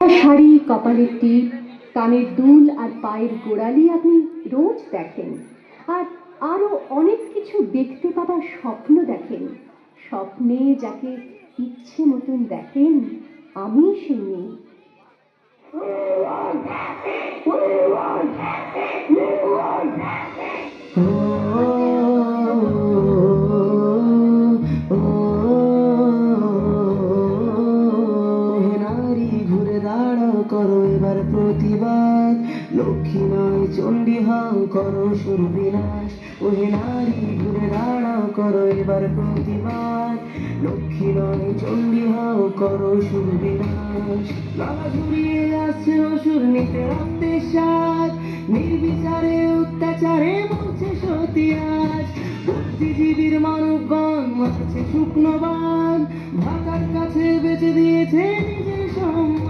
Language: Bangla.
শাড়ি, কপালের টিপ, কানের দুল আর পায়ের গোড়ালি আপনি রোজ দেখেন। আর আরো অনেক কিছু দেখতে পাবার স্বপ্ন দেখেন। স্বপ্নে যাকে ইচ্ছে মতন দেখেন, আমি সেই মেয়ে। ঘুরে দাঁড়াও, করো এবার প্রতিবাদ। লক্ষ্মী নয় চণ্ডী হও, করো সুর বিনাশ। ওহে নারী ঘুরে দাঁড়াও, করো এবার প্রতিবাদ। লক্ষ্মী নয় চণ্ডী হও, করো সুর বিনাশ। গলা ঝুরিয়ে আসছে অসুর, নিতে রক্তের স্বাদ। নির্বিচারে অত্যাচারে মরছে সতী আজ। বুদ্ধিজীবীর মানবগণ মারছে শুকনো বান। ভাতার কাছে বেঁচে দিয়েছে নিজের সম্মান।